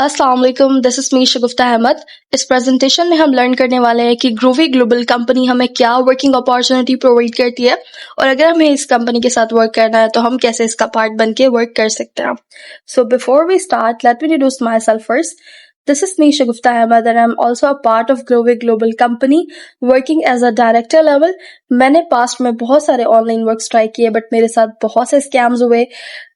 अस्सलाम वालेकुम, this is me शगुफ्ता अहमद। इस प्रेजेंटेशन में हम लर्न करने वाले हैं कि ग्रोवी ग्लोबल कंपनी हमें क्या वर्किंग अपॉर्चुनिटी प्रोवाइड करती है और अगर हमें इस कंपनी के साथ वर्क करना है तो हम कैसे इसका पार्ट बन के वर्क कर सकते हैं। So before we start, let me introduce myself first. This is me, Shagufta Ahmed, and I'm also a part of Growing Global Company, working as a director level. मैंने past में बहुत सारे online works try किए but मेरे साथ बहुत से scams हुए।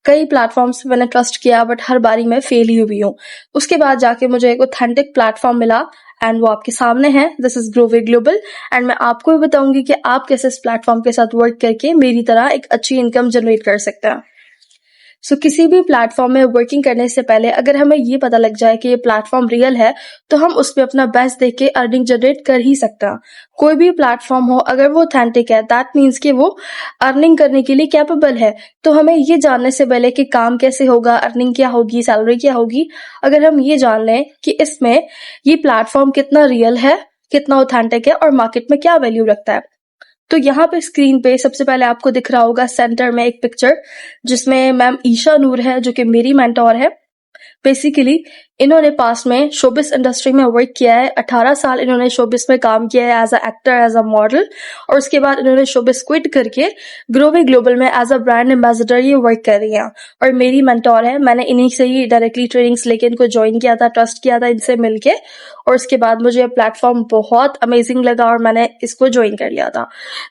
कई प्लेटफॉर्म्स पे मैंने ट्रस्ट किया बट हर बारी मैं फेल ही हुई हूँ। उसके बाद जाके मुझे एक ऑथेंटिक प्लेटफॉर्म मिला एंड वो आपके सामने है। दिस इज ग्रोवे ग्लोबल एंड मैं आपको भी बताऊंगी कि आप कैसे इस प्लेटफॉर्म के साथ वर्क करके मेरी तरह एक अच्छी इनकम जनरेट कर सकते हैं। सो किसी भी प्लेटफॉर्म में वर्किंग करने से पहले अगर हमें ये पता लग जाए कि ये प्लेटफॉर्म रियल है तो हम उसमें अपना बेस्ट देके के अर्निंग जनरेट कर ही सकते हैं। कोई भी प्लेटफॉर्म हो अगर वो ऑथेंटिक है दैट मीन्स कि वो अर्निंग करने के लिए कैपेबल है। तो हमें ये जानने से पहले कि काम कैसे होगा, अर्निंग क्या होगी, सैलरी क्या होगी, अगर हम ये जान लें कि इसमें ये प्लेटफॉर्म कितना रियल है, कितना ऑथेंटिक है और मार्केट में क्या वैल्यू रखता है। तो यहाँ पे स्क्रीन पे सबसे पहले आपको दिख रहा होगा सेंटर में एक पिक्चर जिसमें मैम ईशा नूर है जो कि मेरी मेंटोर है। बेसिकली इन्होंने पास्ट में शोबिस इंडस्ट्री में वर्क किया है। 18 साल इन्होंने शोबिस में काम किया है as a actor, as a model, और उसके बाद इन्होंने शोबिस क्विट करके ग्रोवे ग्लोबल में एज अ ब्रांड एम्बेसडर ये वर्क कर रही हैं और मेरी मेंटोर है। मैंने इन्हीं से ही डायरेक्टली ट्रेनिंग्स लेके इनको ज्वाइन किया था, ट्रस्ट किया था इनसे मिलके, और उसके बाद मुझे ये प्लेटफॉर्म बहुत अमेजिंग लगा और मैंने इसको ज्वाइन कर लिया था।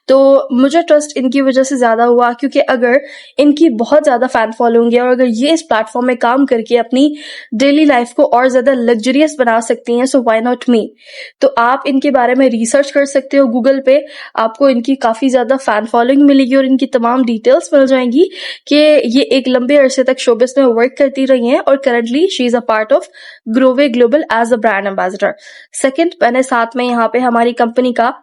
तो मुझे ट्रस्ट इनकी वजह से ज्यादा हुआ क्योंकि अगर इनकी बहुत ज्यादा फैन फॉलोइंग है और अगर ये इस प्लेटफॉर्म में काम करके अपनी डेली लाइफ को और ज्यादा लग्जरियस बना सकती हैं, सो व्हाई नॉट मी। तो आप इनके बारे में रिसर्च कर सकते हो गूगल पे, आपको इनकी काफी ज्यादा फैन फॉलोइंग मिलेगी और इनकी तमाम डिटेल्स मिल जाएंगी कि ये एक लंबे अरसे तक शोबिस में वर्क करती रही हैं और currently she is a part of Grove global as a brand ambassador. Second, मैंने साथ में यहाँ पे हमारी कंपनी का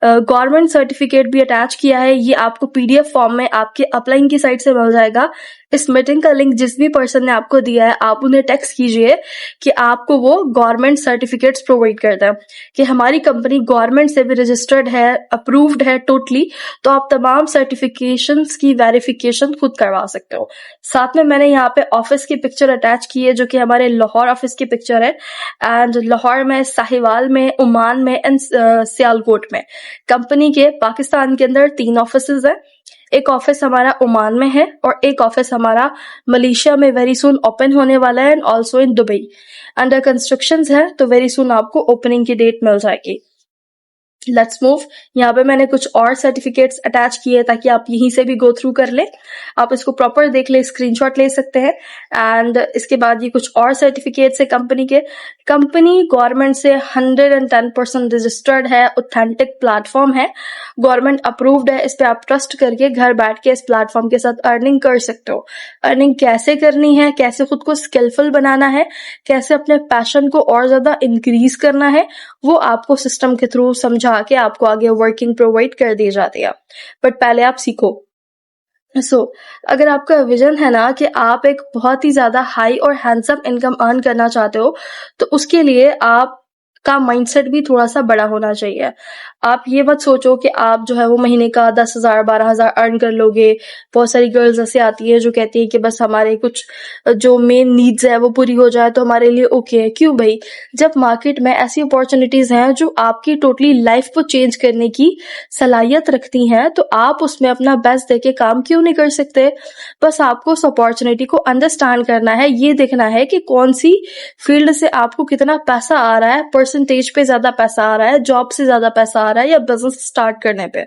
गवर्नमेंट सर्टिफिकेट भी अटैच किया है। ये आपको पीडीएफ फॉर्म में आपके अपलाइन की साइट से मिल जाएगा। इस मीटिंग का लिंक जिस भी पर्सन ने आपको दिया है आप उन्हें टेक्स्ट कीजिए कि आपको वो गवर्नमेंट सर्टिफिकेट्स प्रोवाइड कर दें कि हमारी कंपनी गवर्नमेंट से भी रजिस्टर्ड है, अप्रूव्ड है टोटली। तो आप तमाम सर्टिफिकेशंस की वेरिफिकेशन खुद करवा सकते हो। साथ में मैंने यहाँ पे ऑफिस की पिक्चर अटैच की है जो कि हमारे लाहौर ऑफिस की पिक्चर है एंड लाहौर में, साहिवाल में, ओमान में एंड सियालकोट में। कंपनी के पाकिस्तान के अंदर 3 ऑफिसेज हैं। एक ऑफिस हमारा ओमान में है और एक ऑफिस हमारा मलेशिया में वेरी सुन ओपन होने वाला है and also in Dubai under construction है। तो वेरी सुन आपको ओपनिंग की डेट मिल जाएगी। Let's move. यहाँ पे मैंने कुछ और सर्टिफिकेट्स अटैच किए ताकि आप यहीं से भी गो थ्रू कर ले, आप इसको प्रॉपर देख ले, स्क्रीनशॉट ले सकते हैं। एंड इसके बाद ये कुछ और सर्टिफिकेट्स है कंपनी के। कंपनी गवर्नमेंट से 110% रजिस्टर्ड है, ऑथेंटिक प्लेटफॉर्म है, गवर्नमेंट अप्रूव्ड है। इस पे आप ट्रस्ट करके घर बैठ के इस प्लेटफॉर्म के साथ अर्निंग कर सकते हो। अर्निंग कैसे करनी है, कैसे खुद को स्किलफुल बनाना है, कैसे अपने पैशन को और ज्यादा इंक्रीज करना है, वो आपको सिस्टम के थ्रू समझा के आपको आगे वर्किंग प्रोवाइड कर दी जाती है। बट पहले आप सीखो। अगर आपका विजन है ना कि आप एक बहुत ही ज्यादा हाई और हैंडसम इनकम अर्न करना चाहते हो तो उसके लिए आप का माइंडसेट भी थोड़ा सा बड़ा होना चाहिए। आप ये मत सोचो कि आप जो है वो महीने का 10,000 12,000 अर्न कर लोगे। बहुत सारी गर्ल्स ऐसे आती है जो कहती है कि बस हमारे कुछ जो मेन नीड्स है वो पूरी हो जाए तो हमारे लिए ओके है। क्यों भाई, जब मार्केट में ऐसी अपॉर्चुनिटीज हैं जो आपकी टोटली लाइफ को चेंज करने की सलाहियत रखती हैं तो आप उसमें अपना बेस्ट देके काम क्यों नहीं कर सकते। बस आपको उस अपॉर्चुनिटी को अंडरस्टैंड करना है, ये देखना है कि कौन सी फील्ड से आपको कितना पैसा आ रहा है, परसेंटेज पे ज्यादा पैसा आ रहा है, जॉब से ज्यादा पैसा आ रहा है या बिजनेस स्टार्ट करने पे।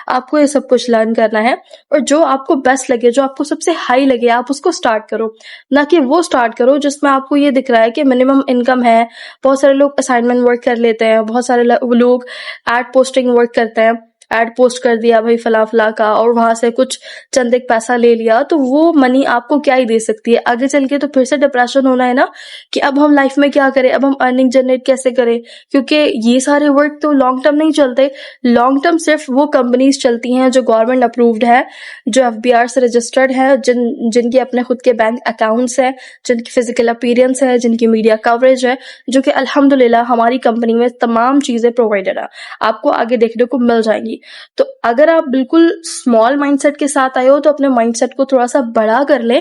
आपको ये सब कुछ लर्न करना है और जो आपको बेस्ट लगे, जो आपको सबसे हाई लगे, आप उसको स्टार्ट करो, ना कि वो स्टार्ट करो जिसमें आपको ये दिख रहा है कि मिनिमम इनकम है। बहुत सारे लोग असाइनमेंट वर्क कर लेते हैं, बहुत सारे लोग एड पोस्टिंग वर्क करते हैं, एड पोस्ट कर दिया भाई फला फला का और वहां से कुछ चंद एक पैसा ले लिया, तो वो मनी आपको क्या ही दे सकती है। आगे चल के तो फिर से डिप्रेशन होना है ना कि अब हम लाइफ में क्या करें, अब हम अर्निंग जनरेट कैसे करें, क्योंकि ये सारे वर्क तो लॉन्ग टर्म नहीं चलते। लॉन्ग टर्म सिर्फ वो कंपनीज चलती हैं जो गवर्नमेंट अप्रूव्ड है, जो FBR से रजिस्टर्ड है, जिनके अपने खुद के बैंक अकाउंट्स है, जिनकी फिजिकल अपीयरेंस है, जिनकी मीडिया कवरेज है, जो कि अल्हम्दुलिल्लाह हमारी कंपनी में तमाम चीजें प्रोवाइडेड है, आपको आगे देखने को मिल जाएंगी। तो अगर आप बिल्कुल स्मॉल माइंडसेट के साथ आए हो तो अपने माइंडसेट को थोड़ा सा बड़ा कर ले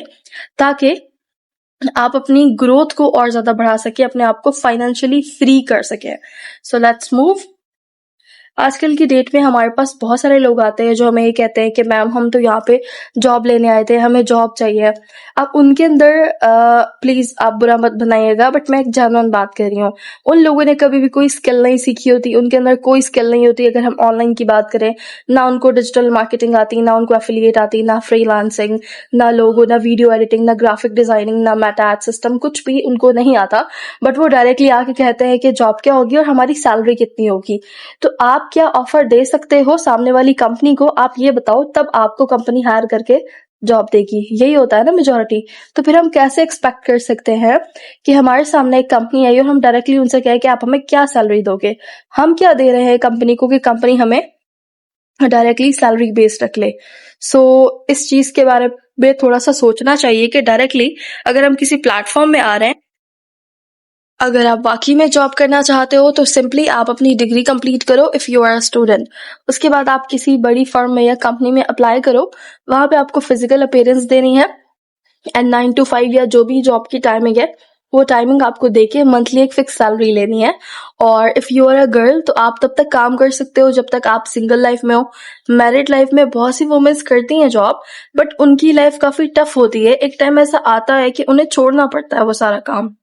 ताकि आप अपनी ग्रोथ को और ज़्यादा बढ़ा सकें, अपने आप को फाइनेंशियली फ्री कर सकें। So let's move. आजकल की डेट में हमारे पास बहुत सारे लोग आते हैं जो हमें ये कहते हैं कि मैम हम तो यहाँ पे जॉब लेने आए थे, हमें जॉब चाहिए। अब उनके अंदर प्लीज़ आप बुरा मत बनाइएगा, बट मैं एक जेन्युइन बात कर रही हूँ। उन लोगों ने कभी भी कोई स्किल नहीं सीखी होती, उनके अंदर कोई स्किल नहीं होती। अगर हम ऑनलाइन की बात करें, ना उनको डिजिटल मार्केटिंग आती, ना उनको एफिलिएट आती, ना फ्रीलांसिंग, ना लोगो, ना वीडियो एडिटिंग, ना ग्राफिक डिजाइनिंग, ना मेटा एड सिस्टम, कुछ भी उनको नहीं आता। बट वो डायरेक्टली आके कहते हैं कि जॉब क्या होगी और हमारी सैलरी कितनी होगी। तो आप क्या ऑफर दे सकते हो सामने वाली कंपनी को, आप ये बताओ, तब आपको कंपनी हायर करके जॉब देगी। यही होता है ना मेजोरिटी। तो फिर हम कैसे एक्सपेक्ट कर सकते हैं कि हमारे सामने एक कंपनी आई और हम डायरेक्टली उनसे कहें कि आप हमें क्या सैलरी दोगे। हम क्या दे रहे हैं कंपनी को कि कंपनी हमें डायरेक्टली सैलरी बेस्ड रख ले। सो इस चीज के बारे में थोड़ा सा सोचना चाहिए कि डायरेक्टली अगर हम किसी प्लेटफॉर्म में आ रहे हैं, अगर आप वाकई में जॉब करना चाहते हो तो सिंपली आप अपनी डिग्री कंप्लीट करो if you are a student. उसके बाद आप किसी बड़ी फर्म में या कंपनी में अप्लाई करो। वहाँ पे आपको फिजिकल अपीयरेंस देनी है एंड 9 to 5 या जो भी जॉब की टाइमिंग है वो टाइमिंग आपको देके मंथली एक फिक्स सैलरी लेनी है। और if you are a girl तो आप तब तक काम कर सकते हो जब तक आप सिंगल लाइफ में हो। मैरिड लाइफ में बहुत सी वुमेन्स करती हैं जॉब, बट उनकी लाइफ काफ़ी टफ होती है। एक टाइम ऐसा आता है कि उन्हें छोड़ना पड़ता है वो सारा काम।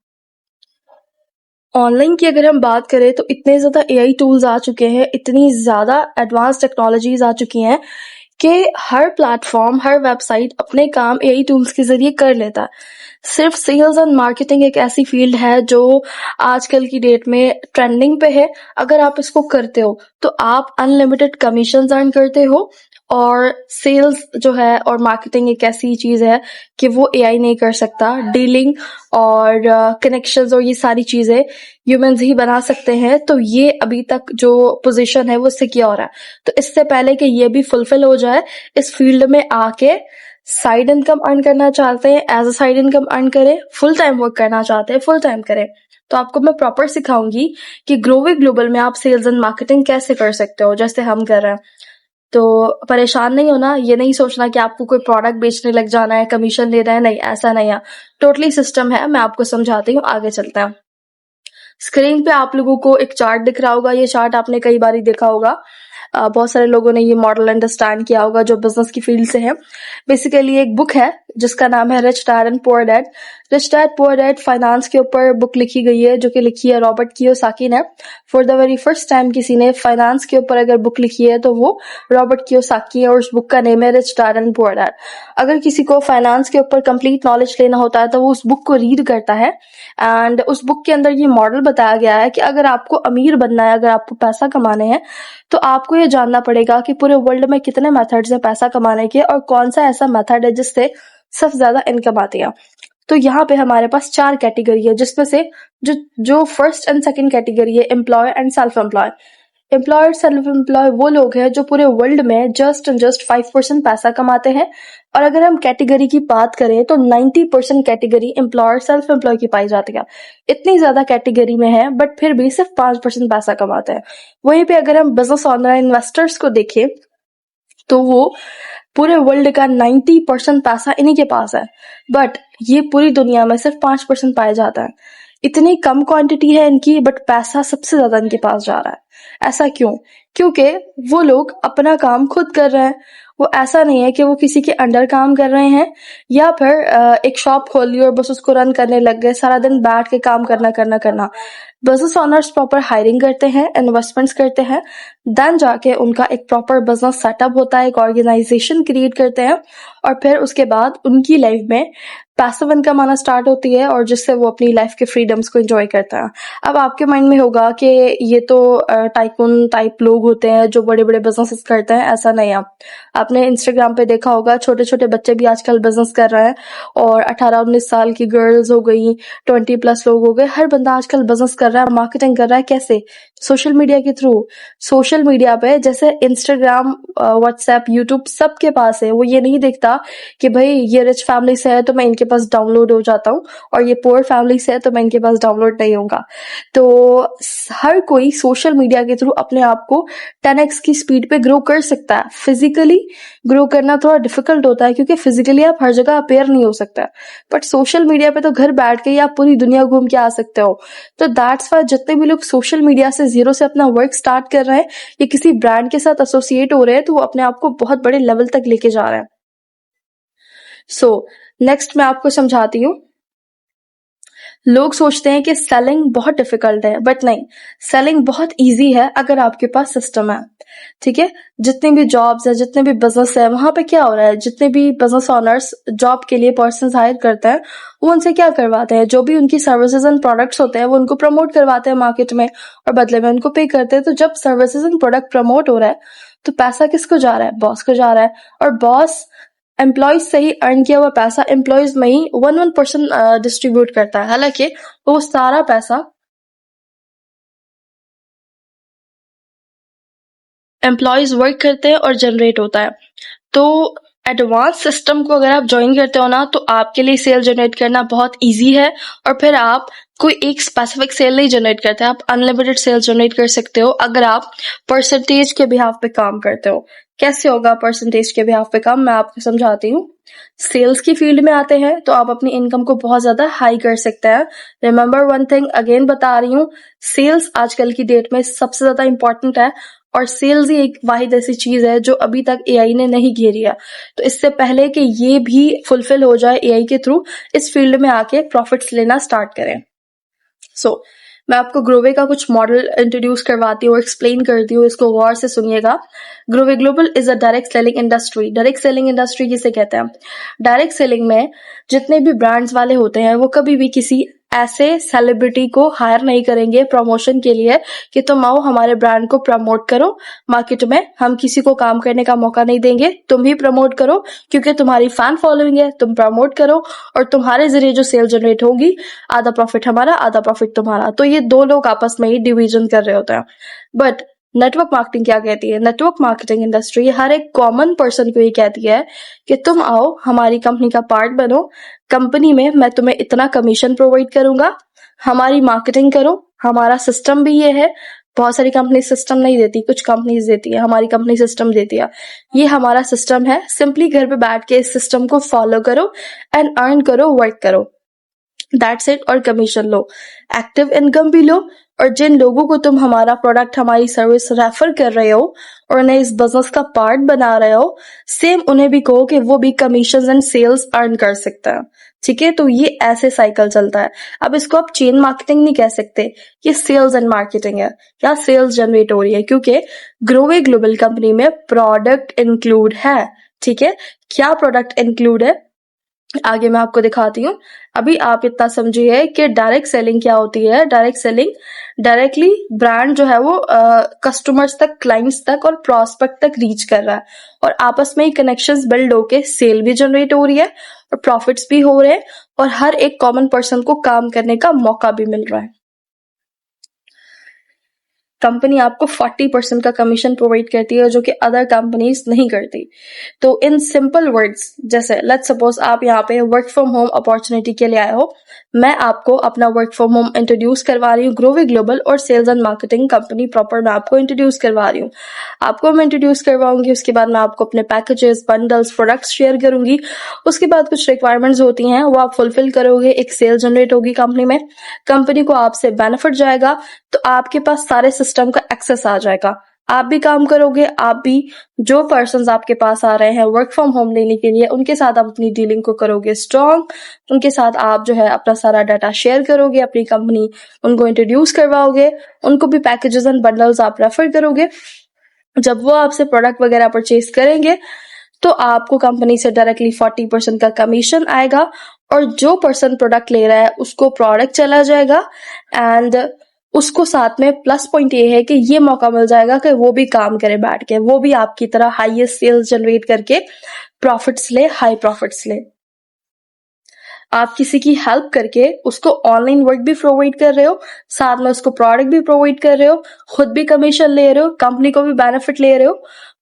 ऑनलाइन की अगर हम बात करें तो इतने ज़्यादा एआई टूल्स आ चुके हैं, इतनी ज़्यादा एडवांस टेक्नोलॉजीज आ चुकी हैं कि हर प्लेटफॉर्म, हर वेबसाइट अपने काम एआई टूल्स के ज़रिए कर लेता है। सिर्फ सेल्स एंड मार्केटिंग एक ऐसी फील्ड है जो आजकल की डेट में ट्रेंडिंग पे है। अगर आप इसको करते हो तो आप अनलिमिटेड कमीशंस अर्न करते हो। और सेल्स जो है और मार्केटिंग एक ऐसी चीज़ है कि वो एआई नहीं कर सकता। डीलिंग और कनेक्शंस और ये सारी चीज़ें ह्यूमंस ही बना सकते हैं। तो ये अभी तक जो पोजीशन है वो सिक्योर है। तो इससे पहले कि ये भी फुलफिल हो जाए, इस फील्ड में आके साइड इनकम अर्न करना चाहते हैं, as a side income earn करें। फुल टाइम वर्क करना चाहते हैं, फुल टाइम करें। तो आपको मैं प्रॉपर सिखाऊंगी कि ग्रोविंग ग्लोबल में आप सेल्स एंड मार्केटिंग कैसे कर सकते हो, जैसे हम कर रहे हैं। तो परेशान नहीं होना, ये नहीं सोचना कि आपको कोई प्रोडक्ट बेचने लग जाना है, कमीशन लेना है, नहीं, ऐसा नहीं है। टोटली सिस्टम है, मैं आपको समझाती हूँ, आगे चलते हैं। स्क्रीन पे आप लोगों को एक चार्ट दिख रहा होगा, ये चार्ट आपने कई बार देखा होगा। बहुत सारे लोगों ने ये मॉडल अंडरस्टैंड किया होगा जो बिजनेस की फील्ड से है। बेसिकली एक बुक है जिसका नाम है rich dad and poor dad. Rich dad poor dad finance के ऊपर बुक लिखी गई है, जो कि लिखी है रॉबर्ट कियोसाकी ने। For the very first time किसी ने फाइनेंस के ऊपर अगर बुक लिखी है तो वो रॉबर्ट कियोसाकी है, और उस बुक का नेम है rich dad and poor dad. अगर किसी को फाइनेंस के ऊपर कंप्लीट नॉलेज लेना होता है तो वो उस बुक को रीड करता है। एंड उस बुक के अंदर ये मॉडल बताया गया है कि अगर आपको अमीर बनना है, अगर आपको पैसा कमाने हैं, तो आपको ये जानना पड़ेगा कि पूरे वर्ल्ड में कितने मेथड्स हैं पैसा कमाने के और कौन सा ऐसा मेथड है जिससे सबसे ज्यादा इनकम आती है। तो यहाँ पे हमारे पास 4 कैटेगरी है, जिसमें से जो फर्स्ट एंड सेकंड कैटेगरी है employ and self employ. Employ और सेल्फ एम्प्लॉय वो लोग हैं जो पूरे वर्ल्ड में जस्ट एंड जस्ट 5% पैसा कमाते हैं। और अगर हम कैटेगरी की बात करें तो 90% कैटेगरी एम्प्लॉय और सेल्फ एम्प्लॉय की पाई जाती है। इतनी ज्यादा कैटेगरी में है, बट फिर भी सिर्फ 5% पैसा कमाते हैं। वहीं पे अगर हम बिजनेस ऑनर इन्वेस्टर्स को देखें तो वो पूरे वर्ल्ड का 90% पैसा इन्हीं के पास है, बट ये पूरी दुनिया में सिर्फ 5% पाया जाता है। इतनी कम क्वांटिटी है इनकी, बट पैसा सबसे ज्यादा इनके पास जा रहा है। ऐसा क्यों? क्योंकि वो लोग अपना काम खुद कर रहे हैं। वो ऐसा नहीं है कि वो किसी के अंडर काम कर रहे हैं या फिर एक शॉप खोल ली और बस उसको रन करने लग गए, सारा दिन बैठ के काम करना करना करना। बिजनेस ओनर्स प्रॉपर हायरिंग करते हैं, इन्वेस्टमेंट्स करते हैं, देन जाके उनका एक प्रॉपर बिजनेस सेटअप होता है, एक ऑर्गेनाइजेशन क्रिएट करते हैं, और फिर उसके बाद उनकी लाइफ में पैसिव इनकम आना स्टार्ट होती है, और जिससे वो अपनी लाइफ के फ्रीडम्स को एंजॉय करता है। अब आपके माइंड में होगा कि ये तो टाइकून टाइप लोग होते हैं जो बड़े बड़े बिजनेसेस करते हैं। ऐसा नहीं है। आपने इंस्टाग्राम पे देखा होगा, छोटे छोटे बच्चे भी आजकल बिजनेस कर रहे हैं, और 18-19 साल की गर्ल्स हो गई, 20+ लोग हो गए, हर बंदा आजकल बिजनेस कर रहा है, मार्केटिंग कर रहा है। कैसे? सोशल मीडिया के थ्रू। सोशल मीडिया पे जैसे इंस्टाग्राम, व्हाट्सएप, यूट्यूब सबके पास है। वो ये नहीं देखता कि भाई ये रिच फैमिली से है तो मैं इनके इनके पास डाउनलोड हो जाता हूँ, और ये पुअर फैमिली से है तो मैं इनके पास डाउनलोड नहीं होऊंगा। तो हर कोई सोशल मीडिया के थ्रू अपने आप को 10x की स्पीड पे ग्रो कर सकता है। फिजिकली ग्रो करना थोड़ा डिफिकल्ट होता है क्योंकि फिजिकली आप हर जगह अपेयर नहीं हो सकता, बट सोशल मीडिया पे तो घर बैठ के ही आप पूरी दुनिया घूम के आ सकते हो। तो दैट्स वाई जितने भी लोग सोशल मीडिया से जीरो से अपना वर्क स्टार्ट कर रहे हैं या किसी ब्रांड के साथ एसोसिएट हो रहे हैं, तो वो अपने आप को बहुत बड़े लेवल तक लेके जा रहे हैं। सो नेक्स्ट मैं आपको समझाती हूँ। लोग सोचते हैं कि सेलिंग बहुत डिफिकल्ट है, बट नहीं, सेलिंग बहुत इजी है अगर आपके पास सिस्टम है। ठीक है, जितने भी जॉब्स है, जितने भी बिजनेस है, वहां पे क्या हो रहा है, जितने भी बिजनेस ओनर्स जॉब के लिए पर्सन हायर करते हैं, वो उनसे क्या करवाते हैं, जो भी उनकी सर्विसेज एंड प्रोडक्ट्स होते हैं वो उनको प्रमोट करवाते हैं मार्केट में, और बदले में उनको पे करते हैं। तो जब सर्विसेज एंड प्रोडक्ट प्रमोट हो रहा है तो पैसा किसको जा रहा है, बॉस को जा रहा है, और बॉस एम्प्लॉयज से ही अर्न किया हुआ पैसा एम्प्लॉयज में ही 1% डिस्ट्रीब्यूट करता है। हालांकि वो सारा पैसा एम्प्लॉयज वर्क करते हैं और जनरेट होता है। तो एडवांस सिस्टम को अगर आप ज्वाइन करते हो ना, तो आपके लिए सेल जनरेट करना बहुत इजी है, और फिर आप कोई एक स्पेसिफिक सेल नहीं जनरेट करते, आप अनलिमिटेड सेल जनरेट कर सकते हो अगर आप परसेंटेज के बिहाफ पे काम करते हो। कैसे होगा परसेंटेज के बिहाफ पे काम, मैं आपको समझाती हूँ। सेल्स की फील्ड में आते हैं तो आप अपनी इनकम को बहुत ज्यादा हाई कर सकते हैं। रिमेंबर वन थिंग, अगेन बता रही हूँ, सेल्स आजकल की डेट में सबसे ज्यादा इंपॉर्टेंट है, और सेल्स ही एक वाहिद ऐसी चीज है जो अभी तक एआई ने नहीं घेरी है। तो इससे पहले कि ये भी फुलफिल हो जाए एआई के थ्रू, इस फील्ड में आके प्रॉफिट्स लेना स्टार्ट करें। सो मैं आपको ग्रोवे का कुछ मॉडल इंट्रोड्यूस करवाती हूँ, एक्सप्लेन करती हूँ, इसको गौर से सुनिएगा। Grove global is a direct selling industry. Direct selling industry किसे कहते हैं? डायरेक्ट सेलिंग में जितने भी ब्रांड्स वाले होते हैं वो कभी भी किसी ऐसे सेलिब्रिटी को हायर नहीं करेंगे प्रमोशन के लिए कि तुम आओ हमारे ब्रांड को प्रमोट करो मार्केट में। हम किसी को काम करने का मौका नहीं देंगे, तुम ही प्रमोट करो क्योंकि तुम्हारी फैन फॉलोइंग है, तुम प्रमोट करो और तुम्हारे जरिए जो सेल जनरेट होगी, आधा प्रॉफिट हमारा, आधा प्रॉफिट तुम्हारा। तो ये दो लोग आपस में ही डिवीजन कर रहे होते हैं। बट नेटवर्क मार्केटिंग क्या कहती है? नेटवर्क मार्केटिंग इंडस्ट्री हर एक कॉमन पर्सन को ये कहती है कि तुम आओ हमारी कंपनी का पार्ट बनो, कंपनी में मैं तुम्हें इतना कमीशन प्रोवाइड करूंगा, हमारी मार्केटिंग करो, हमारा सिस्टम भी ये है। बहुत सारी कंपनी सिस्टम नहीं देती, कुछ कंपनीज देती है, हमारी कंपनी सिस्टम देती है। ये हमारा सिस्टम है, सिंपली घर पे बैठ के इस सिस्टम को फॉलो करो एंड अर्न करो, वर्क करो, दैट्स इट। और कमीशन लो, एक्टिव इनकम भी लो, और जिन लोगों को तुम हमारा प्रोडक्ट, हमारी सर्विस रेफर कर रहे हो और उन्हें इस बिजनेस का पार्ट बना रहे हो, सेम उन्हें भी कहो कि वो भी कमीशन एंड सेल्स अर्न कर सकता है। ठीक है, तो ये ऐसे साइकिल चलता है। अब इसको आप चेन मार्केटिंग नहीं कह सकते, ये सेल्स एंड मार्केटिंग है, या सेल्स जनरेट हो रही है, क्योंकि ग्रोवे ग्लोबल कंपनी में प्रोडक्ट इंक्लूड है। ठीक है, क्या प्रोडक्ट इंक्लूड है आगे मैं आपको दिखाती हूँ। अभी आप इतना समझिए कि डायरेक्ट सेलिंग क्या होती है। डायरेक्ट सेलिंग, डायरेक्टली ब्रांड जो है वो कस्टमर्स तक, क्लाइंट्स तक और प्रॉस्पेक्ट तक रीच कर रहा है, और आपस में ही कनेक्शंस बिल्ड होके सेल भी जनरेट हो रही है और प्रॉफिट्स भी हो रहे हैं, और हर एक कॉमन पर्सन को काम करने का मौका भी मिल रहा है। कंपनी आपको 40% का कमीशन प्रोवाइड करती है जो कि अदर कंपनीज नहीं करती। तो इन सिंपल वर्ड्स, जैसे लेट्स सपोज आप यहाँ पे वर्क फ्रॉम होम अपॉर्चुनिटी के लिए आए हो, मैं आपको अपना वर्क फ्रॉम होम इंट्रोड्यूस करवा रही हूँ, ग्रोवे ग्लोबल और sales and marketing company proper मैं आपको इंट्रोड्यूस करवा रही हूँ। आपको मैं इंट्रोड्यूस करवाऊंगी, उसके बाद मैं आपको अपने पैकेजेस, बंडल्स, प्रोडक्ट्स शेयर करूंगी। उसके बाद कुछ रिक्वायरमेंट्स होती हैं वो आप फुलफिल करोगे, एक सेल जनरेट होगी कंपनी में, कंपनी को आपसे बेनिफिट जाएगा, तो आपके पास सारे सिस्टम का एक्सेस आ जाएगा, आप भी काम करोगे, आप भी जो पर्सन्स आपके पास आ रहे हैं वर्क फ्रॉम होम लेने के लिए, उनके साथ आप अपनी डीलिंग को करोगे स्ट्रॉन्ग, उनके साथ आप जो है अपना सारा डाटा शेयर करोगे, अपनी कंपनी उनको इंट्रोड्यूस करवाओगे, उनको भी पैकेजेस एंड बंडल्स आप रेफर करोगे। जब वो आपसे प्रोडक्ट वगैरह परचेज करेंगे तो आपको कंपनी से डायरेक्टली 40% का कमीशन आएगा, और जो पर्सन प्रोडक्ट ले रहा है उसको प्रोडक्ट चला जाएगा, एंड उसको साथ में प्लस पॉइंट ये है कि ये मौका मिल जाएगा कि वो भी काम करे बैठ के, वो भी आपकी तरह हाईएस्ट सेल्स जनरेट करके प्रॉफिट्स ले, हाई प्रॉफिट्स ले। आप किसी की हेल्प करके उसको ऑनलाइन वर्क भी प्रोवाइड कर रहे हो, साथ में उसको प्रोडक्ट भी प्रोवाइड कर रहे हो, खुद भी कमीशन ले रहे हो, कंपनी को भी बेनिफिट ले रहे हो,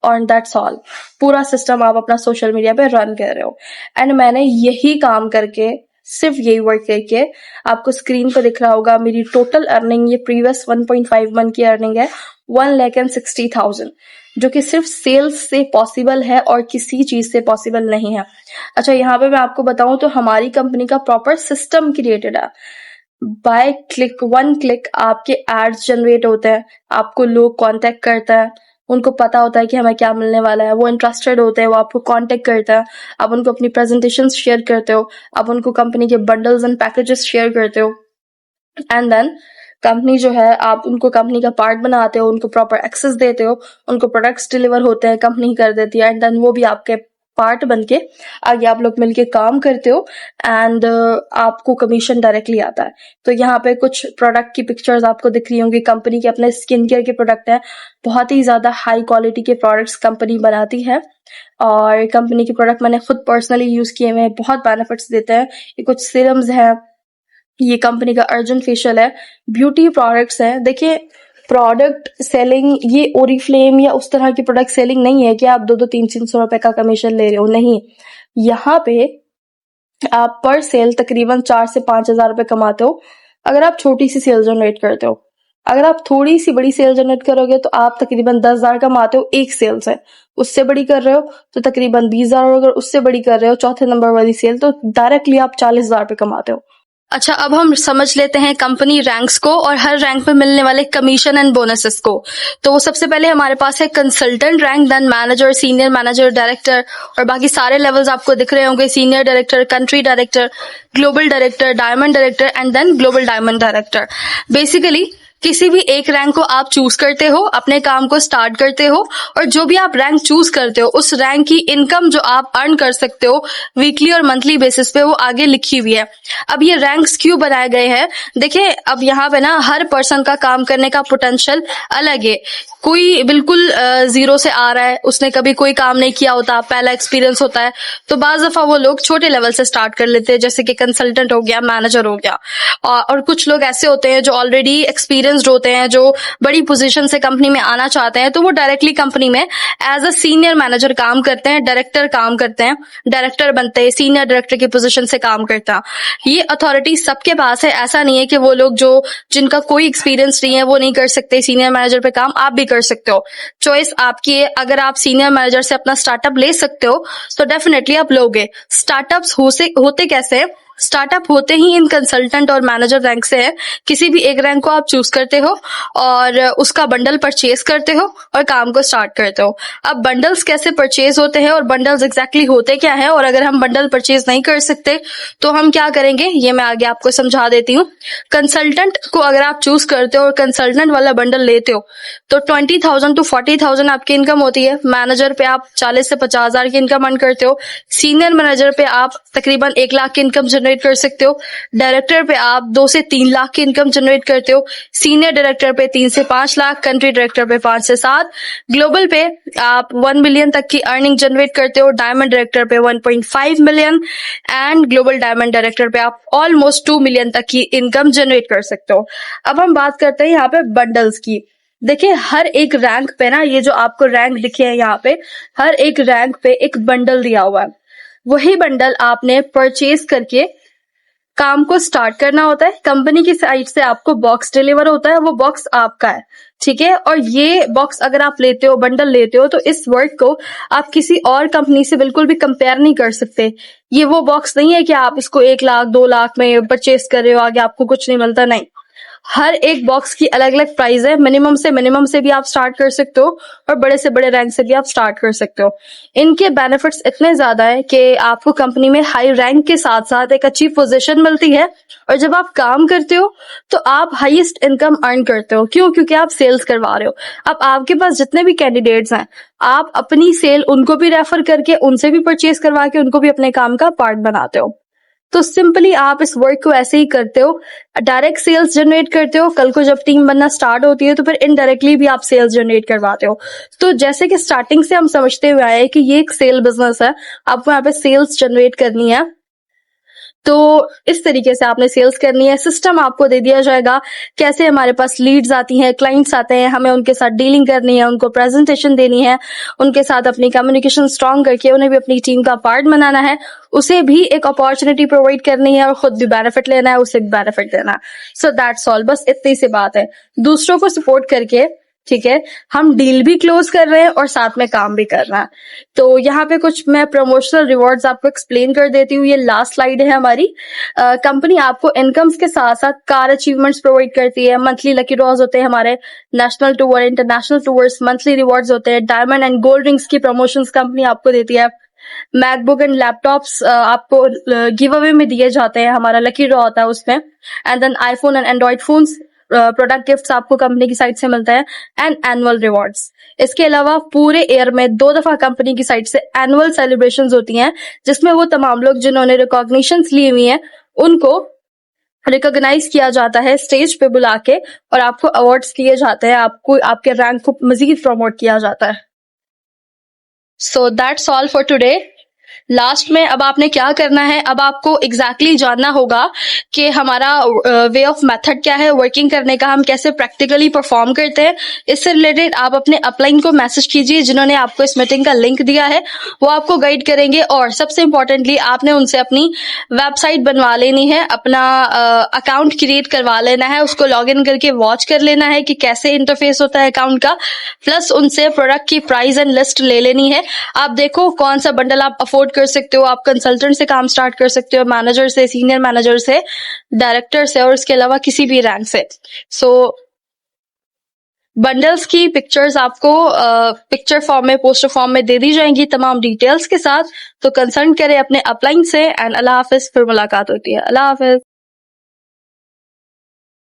और दैट्स ऑल। पूरा सिस्टम आप अपना सोशल मीडिया पे रन कर रहे हो। एंड मैंने यही काम करके, सिर्फ यही वर्क करके, आपको स्क्रीन पर दिख रहा होगा मेरी टोटल अर्निंग, ये प्रीवियस 1.5 मंथ की अर्निंग है 1,60,000, जो कि सिर्फ सेल्स से पॉसिबल है और किसी चीज से पॉसिबल नहीं है। अच्छा, यहाँ पे मैं आपको बताऊं तो हमारी कंपनी का प्रॉपर सिस्टम क्रिएटेड है। बाय क्लिक, वन क्लिक आपके एड्स जनरेट होते हैं, आपको लोग कांटेक्ट करता है, उनको पता होता है कि हमें क्या मिलने वाला है, वो इंटरेस्टेड होते हैं, वो आपको कांटेक्ट करता है, आप उनको अपनी प्रेजेंटेशन शेयर करते हो, आप उनको कंपनी के बंडल्स एंड पैकेजेस शेयर करते हो, एंड देन कंपनी जो है, आप उनको कंपनी का पार्ट बनाते हो, उनको प्रॉपर एक्सेस देते हो, उनको प्रोडक्ट्स डिलीवर होते हैं, कंपनी कर देती है, एंड देन वो भी आपके पार्ट बनके आगे आप लोग मिलके काम करते हो, एंड आपको कमीशन डायरेक्टली आता है। तो यहाँ पे कुछ प्रोडक्ट की पिक्चर्स आपको दिख रही होंगी, कंपनी के अपने स्किन केयर के प्रोडक्ट हैं, बहुत ही ज्यादा हाई क्वालिटी के प्रोडक्ट्स कंपनी बनाती है, और कंपनी के प्रोडक्ट मैंने खुद पर्सनली यूज किए हुए हैं, बहुत बेनिफिट्स देते हैं। ये कुछ सीरम्स हैं, ये कंपनी का अर्जेंट फेशियल है, ब्यूटी प्रोडक्ट्स है। देखिए, प्रोडक्ट सेलिंग ये ओरिफ्लेम या उस तरह की प्रोडक्ट सेलिंग नहीं है कि आप 200-300 रुपए का कमीशन ले रहे हो, नहीं। यहाँ पे आप पर सेल तकरीबन 4 से 5 हजार रुपए कमाते हो अगर आप छोटी सी सेल जनरेट करते हो। अगर आप थोड़ी सी बड़ी सेल जनरेट करोगे तो आप तकरीबन 10,000 कमाते हो एक सेल से। उससे बड़ी कर रहे हो तो तकरीबन 20,000, और अगर उससे बड़ी कर रहे हो चौथे नंबर वाली सेल तो डायरेक्टली आप 40,000 रुपए कमाते हो। अच्छा, अब हम समझ लेते हैं कंपनी रैंक्स को और हर रैंक पे मिलने वाले कमीशन एंड बोनसेस को। तो सबसे पहले हमारे पास है consultant rank, then manager, senior manager, director, और बाकी सारे लेवल्स आपको दिख रहे होंगे, senior director, country director, global director, diamond director, and then global diamond director. Basically किसी भी एक रैंक को आप चूज करते हो, अपने काम को स्टार्ट करते हो, और जो भी आप रैंक चूज करते हो उस रैंक की इनकम जो आप अर्न कर सकते हो वीकली और मंथली बेसिस पे, वो आगे लिखी हुई है। अब ये रैंक्स क्यों बनाए गए हैं? देखिए, अब यहाँ पे ना हर पर्सन का काम करने का पोटेंशियल अलग है। कोई बिल्कुल जीरो से आ रहा है, उसने कभी कोई काम नहीं किया होता, पहला एक्सपीरियंस होता है, तो बाज दफा वो लोग छोटे लेवल से स्टार्ट कर लेते हैं, जैसे कि कंसल्टेंट हो गया, मैनेजर हो गया। और कुछ लोग ऐसे होते हैं जो ऑलरेडी एक्सपीरियंस्ड होते हैं, जो बड़ी पोजीशन से कंपनी में आना चाहते हैं, तो वो डायरेक्टली कंपनी में एज अ सीनियर मैनेजर काम करते हैं, डायरेक्टर काम करते हैं, डायरेक्टर बनते हैं, सीनियर डायरेक्टर की पोजीशन से काम करता है। ये अथॉरिटी सबके पास है, ऐसा नहीं है कि वो लोग जो जिनका कोई एक्सपीरियंस नहीं है वो नहीं कर सकते सीनियर मैनेजर पे काम, आप भी कर सकते हो। चॉइस आपकी है। अगर आप सीनियर मैनेजर से अपना स्टार्टअप ले सकते हो तो डेफिनेटली आप लोगे। स्टार्टअप्स होते कैसे हैं? स्टार्टअप होते ही इन कंसल्टेंट और मैनेजर रैंक से है। किसी भी एक रैंक को आप चूज करते हो और उसका बंडल परचेज करते हो और काम को स्टार्ट करते हो। अब बंडल्स कैसे परचेज होते हैं और बंडल्स एग्जैक्टली होते क्या है, और अगर हम बंडल परचेज नहीं कर सकते तो हम क्या करेंगे, ये मैं आगे आपको समझा देती हूँ। कंसल्टेंट को अगर आप चूज करते हो और कंसल्टेंट वाला बंडल लेते हो तो 20,000 to 40,000 आपकी इनकम होती है। मैनेजर पे आप 40 से 50,000 की इनकम अर्न करते हो। सीनियर मैनेजर पे आप तकरीबन 1 लाख की इनकम जनरेट कर सकते हो। डायरेक्टर पे आप 2 से 3 लाख की इनकम जनरेट करते हो। सीनियर डायरेक्टर पे 3 से 5 लाख, कंट्री डायरेक्टर पे 5 से 7, ग्लोबल पे आप 1 मिलियन तक की अर्निंग जनरेट करते हो। डायमंड डायरेक्टर पे 1.5 million and global diamond director पे आप ऑलमोस्ट 2 मिलियन तक की इनकम जनरेट कर सकते हो। अब हम बात करते हैं यहाँ पे बंडल्स की। देखिए, हर एक रैंक पे ना, ये जो आपको रैंक दिखे हैं यहाँ पे, हर एक रैंक पे एक बंडल दिया हुआ है। वही बंडल आपने परचेज करके काम को स्टार्ट करना होता है। कंपनी की साइड से आपको बॉक्स डिलीवर होता है, वो बॉक्स आपका है, ठीक है। और ये बॉक्स अगर आप लेते हो, बंडल लेते हो, तो इस वर्क को आप किसी और कंपनी से बिल्कुल भी कंपेयर नहीं कर सकते। ये वो बॉक्स नहीं है कि आप इसको 1 लाख 2 लाख में परचेज कर रहे हो, आगे आपको कुछ नहीं मिलता, नहीं। हर एक बॉक्स की अलग अलग प्राइस है। मिनिमम से भी आप स्टार्ट कर सकते हो और बड़े से बड़े रैंक से भी आप स्टार्ट कर सकते हो। इनके बेनिफिट्स इतने ज्यादा है कि आपको कंपनी में हाई रैंक के साथ साथ एक अच्छी पोजीशन मिलती है, और जब आप काम करते हो तो आप हाईएस्ट इनकम अर्न करते हो। क्यों? क्योंकि आप सेल्स करवा रहे हो। अब आपके पास जितने भी कैंडिडेट्स हैं, आप अपनी सेल उनको भी रेफर करके, उनसे भी परचेज करवा के, उनको भी अपने काम का पार्ट बनाते हो। तो सिंपली आप इस वर्क को ऐसे ही करते हो, डायरेक्ट सेल्स जनरेट करते हो। कल को जब टीम बनना स्टार्ट होती है तो फिर इनडायरेक्टली भी आप सेल्स जनरेट करवाते हो। तो जैसे कि स्टार्टिंग से हम समझते हुए आए कि ये एक सेल बिजनेस है, आपको यहाँ पे सेल्स जनरेट करनी है। तो इस तरीके से आपने सेल्स करनी है। सिस्टम आपको दे दिया जाएगा, कैसे हमारे पास लीड्स आती हैं, क्लाइंट्स आते हैं, हमें उनके साथ डीलिंग करनी है, उनको प्रेजेंटेशन देनी है, उनके साथ अपनी कम्युनिकेशन स्ट्रांग करके उन्हें भी अपनी टीम का पार्ट बनाना है, उसे भी एक अपॉर्चुनिटी प्रोवाइड करनी है और खुद भी बेनिफिट लेना है, उसे भी बेनिफिट देना है। सो दैट्स ऑल, बस इतनी सी बात है। दूसरों को सपोर्ट करके, ठीक है, हम डील भी क्लोज कर रहे हैं और साथ में काम भी कर रहे हैं। तो यहाँ पे कुछ मैं प्रमोशनल रिवॉर्ड्स आपको एक्सप्लेन कर देती हूँ। ये लास्ट स्लाइड है हमारी। कंपनी आपको इनकम्स के साथ साथ कार अचीवमेंट्स प्रोवाइड करती है, मंथली लकी ड्रॉज होते हैं हमारे, national tour, international tours, monthly rewards होते हैं, डायमंड एंड गोल्ड रिंग्स की प्रमोशंस कंपनी आपको देती है, मैकबुक एंड लैपटॉप्स आपको गिव अवे में दिए जाते हैं, हमारा लकी ड्रॉ होता है उसमें, and then iPhone and Android phones product gifts आपको कंपनी की साइड से मिलता है, एंड एनुअल रिवॉर्ड्स। इसके अलावा पूरे ईयर में 2 दफा कंपनी की साइड से एनुअल सेलिब्रेशंस होती हैं, जिसमें वो तमाम लोग जिन्होंने रिकॉग्निशंस ली हुई हैं उनको रिकॉग्नाइज किया जाता है स्टेज पे बुला के, और आपको अवार्ड्स दिए जाते हैं, आपको आपके रैंक को मजीद प्रमोट किया जाता है। So that's all for today. Last में अब आपने क्या करना है, अब आपको एग्जैक्टली जानना होगा कि हमारा वे ऑफ मेथड क्या है वर्किंग करने का, हम कैसे प्रैक्टिकली परफॉर्म करते हैं। इससे रिलेटेड आप अपने अपलाइन को मैसेज कीजिए, जिन्होंने आपको इस मीटिंग का लिंक दिया है, वो आपको गाइड करेंगे। और सबसे इंपॉर्टेंटली आपने उनसे अपनी वेबसाइट बनवा लेनी है, अपना अकाउंट क्रिएट करवा लेना है, उसको लॉग इन करके वॉच कर लेना है कि कैसे इंटरफेस होता है अकाउंट का, प्लस उनसे प्रोडक्ट की प्राइस एंड लिस्ट ले लेनी है। आप देखो कौन सा बंडल आप अफोर्ड कर सकते हो, आप कंसल्टेंट से काम स्टार्ट कर सकते हो, मैनेजर से, सीनियर मैनेजर से, डायरेक्टर से, और इसके अलावा किसी भी रैंक से। सो बंडल्स की पिक्चर्स आपको पिक्चर फॉर्म में, पोस्टर फॉर्म में दे दी जाएंगी तमाम डिटेल्स के साथ। तो कंसल्ट करें अपने अपलाइन से। एंड अल्लाह हाफिज, फिर मुलाकात होती है। अल्लाह हाफिज।